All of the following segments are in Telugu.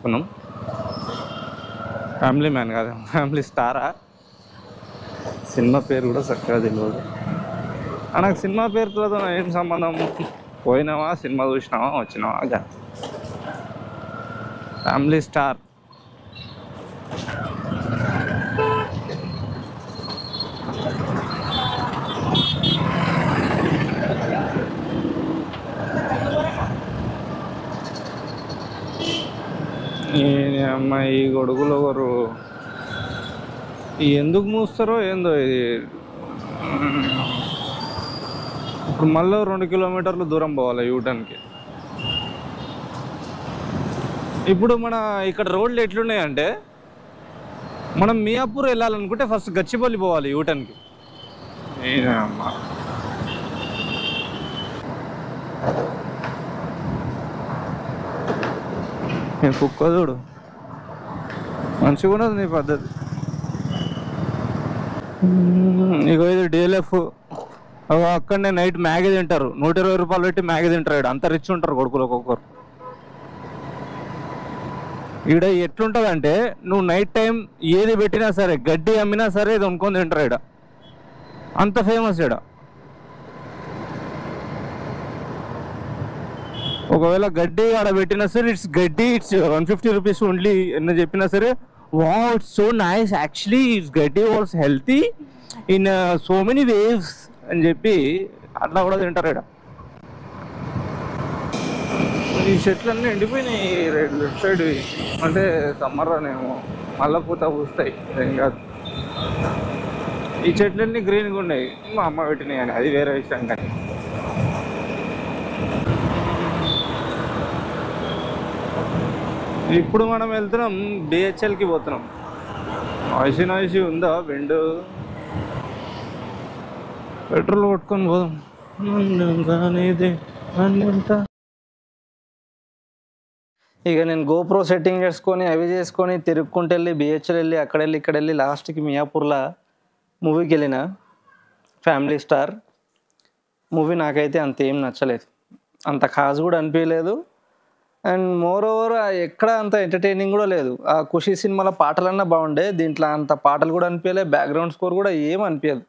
చేసుకున్నాం. ఫ్యామిలీ మ్యాన్ కాదు, ఫ్యామిలీ స్టారా. సినిమా పేరు కూడా చక్కగా తెలియదు. నాకు సినిమా పేరుతో ఏం సంబంధం? పోయినావా, సినిమా చూసినావా, వచ్చినావా, అదే ఫ్యామిలీ స్టార్. ఈ అమ్మాయి గొడుగులు ఒకరు ఎందుకు మూస్తారో ఏందో ఇది. ఇప్పుడు మళ్ళీ 2 కిలోమీటర్లు దూరం పోవాలి యూటర్న్కి. ఇప్పుడు మన ఇక్కడ రోడ్లు ఎట్లున్నాయంటే, మనం మియాపూర్ వెళ్ళాలనుకుంటే ఫస్ట్ గచ్చిబౌలి పోవాలి యూటర్న్కి. అమ్మా కుక్క చూడు, మంచిగా ఉన్నది నీ పద్ధతి. ఇగో ఇది డిఎల్ఎఫ్. అక్కడనే నైట్ మ్యాగీ తింటారు, 120 రూపాయలు పెట్టి మ్యాగీ తింటారు. అంత రిచ్ ఉంటారు కొడుకులు ఒక్కొక్కరు. ఈడ ఎట్లుంటుంది అంటే, నువ్వు నైట్ టైం ఏది పెట్టినా సరే, గడ్డి అమ్మినా సరే ఇది కొనుక్కొని తింటారు. ఈడ అంత ఫేమస్. ఈడ ఒకవేళ గడ్డి ఆడ పెట్టినా సరే, ఇట్స్ గడ్డి, ఇట్స్ 150 రూపీస్ ఓన్లీ అని చెప్పినా సరే, wow it's so nice, actually it's గడ్డి was healthy in so many waves అని చెప్పి అట్లా కూడా తింటారు. ఈడ ఈ చెట్లన్నీ ఎండిపోయినాయి లెఫ్ట్ సైడ్. అంటే సమ్మర్ అనేమో, మళ్ళా పూత పూస్తాయి, ఏం కాదు. ఈ చెట్లన్నీ గ్రీన్గా ఉన్నాయి, మా అమ్మ పెట్టినాయి అని, అది వేరే విషయం. కానీ ఇప్పుడు మనం వెళ్తున్నాం డిహెచ్ఎల్కి పోతున్నాం. నాయిసీ ఉందా విండ్? పెట్రోల్ కొట్టుకొని పోదాం. ఇక నేను గోప్రో సెట్టింగ్ చేసుకొని అవి చేసుకొని తిరుక్కుంటూ వెళ్ళి బిహెచ్ఎల్ వెళ్ళి అక్కడ వెళ్ళి ఇక్కడ వెళ్ళి లాస్ట్కి మియాపూర్లో మూవీకి వెళ్ళిన. ఫ్యామిలీ స్టార్ మూవీ నాకైతే అంత ఏం నచ్చలేదు, అంత ఖాస్ కూడా అనిపించలేదు. అండ్ మోర్ ఓవర్ ఎక్కడ అంత ఎంటర్టైనింగ్ కూడా లేదు. ఆ ఖుషి సినిమాలో పాటలన్నా బాగుండే, దీంట్లో అంత పాటలు కూడా అనిపించలేదు, బ్యాక్గ్రౌండ్ స్కోర్ కూడా ఏం అనిపించదు.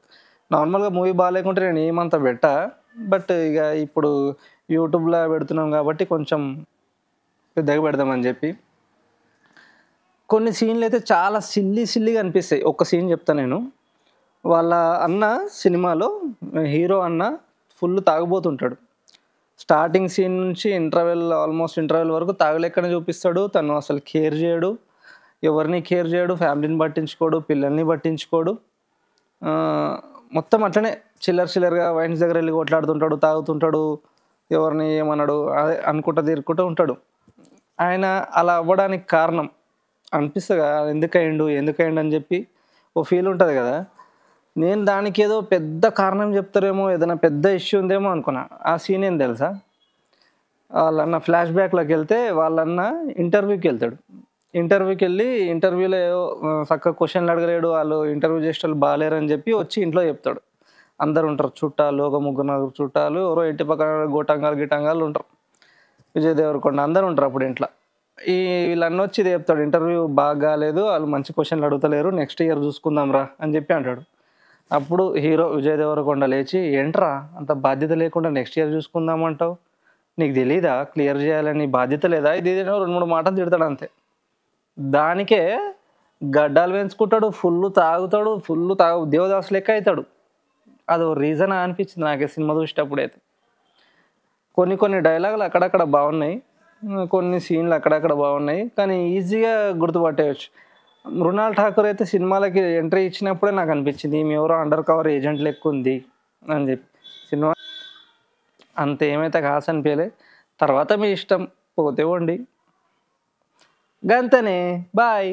నార్మల్గా మూవీ బాగాలేకుంటే నేను ఏమంత పెట్టా. బట్ ఇక ఇప్పుడు యూట్యూబ్లో పెడుతున్నాం కాబట్టి కొంచెం పెద్దగా పెడదామని చెప్పి. కొన్ని సీన్లు అయితే చాలా సిల్లీగా అనిపిస్తాయి. ఒక్క సీన్ చెప్తాను నేను. వాళ్ళ అన్న సినిమాలో హీరో అన్న ఫుల్ తాగుబోతుంటాడు. స్టార్టింగ్ సీన్ నుంచి ఆల్మోస్ట్ ఇంటర్వెల్ వరకు తాగలేకనే చూపిస్తాడు. తను అసలు కేర్ చేయడు, ఎవరిని కేర్ చేయడు, ఫ్యామిలీని పట్టించుకోడు, పిల్లల్ని పట్టించుకోడు. మొత్తం అట్లనే చిల్లరగా వైన్స్ దగ్గర వెళ్ళి కొట్లాడుతుంటాడు, తాగుతుంటాడు, ఎవరిని ఏమన్నాడు అదే అనుకుంటా తిరుక్కుంటూ ఉంటాడు. ఆయన అలా అవ్వడానికి కారణం అనిపిస్తుంది కదా, ఎందుకయిండు అని చెప్పి ఓ ఫీల్ ఉంటుంది కదా. నేను దానికి ఏదో పెద్ద కారణం చెప్తారేమో, ఏదైనా పెద్ద ఇష్యూ ఉందేమో అనుకున్నా. ఆ సీన్ ఏం తెలుసా? వాళ్ళన్న ఫ్లాష్ బ్యాక్లోకి వెళ్తే వాళ్ళన్న ఇంటర్వ్యూకి వెళ్తాడు. ఇంటర్వ్యూకి వెళ్ళి ఇంటర్వ్యూలో చక్కగా క్వశ్చన్లు అడగలేడు, వాళ్ళు ఇంటర్వ్యూ చేసే వాళ్ళు బాగాలేరని చెప్పి వచ్చి ఇంట్లో చెప్తాడు. అందరు ఉంటారు చుట్టాలు, ఒక 3-4 చుట్టాలు, ఎవరో ఇంటి పక్కన గిటంగాలు ఉంటారు, విజయ్ దేవరకొండ అందరు ఉంటారు అప్పుడు ఇంట్లో. వీళ్ళన్న వచ్చి ఇది చెప్తాడు, ఇంటర్వ్యూ బాగా కాలేదు, వాళ్ళు మంచి క్వశ్చన్లు అడుగుతలేరు, నెక్స్ట్ ఇయర్ చూసుకుందాం రా అని చెప్పి అంటాడు. అప్పుడు హీరో విజయ్ దేవరకొండ లేచి, ఏంట్రా అంత బాధ్యత లేకుండా నెక్స్ట్ ఇయర్ చూసుకుందామంటావు, నీకు తెలీదా క్లియర్ చేయాలని బాధ్యత లేదా, ఇది 2-3 మాటలు తిడతాడు అంతే. దానికే గడ్డాలు పెంచుకుంటాడు, ఫుల్ తాగుతాడు, దేవదాసు లెక్క అవుతాడు. అదో రీజన్ అనిపించింది నాకే సినిమా చూసేటప్పుడు. అయితే కొన్ని డైలాగులు అక్కడక్కడ బాగున్నాయి, కొన్ని సీన్లు అక్కడక్కడ బాగున్నాయి, కానీ ఈజీగా గుర్తుపట్టేయచ్చు. మృణాల్ ఠాకూర్ అయితే సినిమాలకి ఎంట్రీ ఇచ్చినప్పుడే నాకు అనిపించింది ఈమె ఎవరో అండర్ కవర్ ఏజెంట్ లెక్క ఉంది అని చెప్పి. సినిమా అంత ఏమైతే కాస్ అనిపించలే. తర్వాత మీ ఇష్టం, పోతే వండి గంతనే, బాయ్.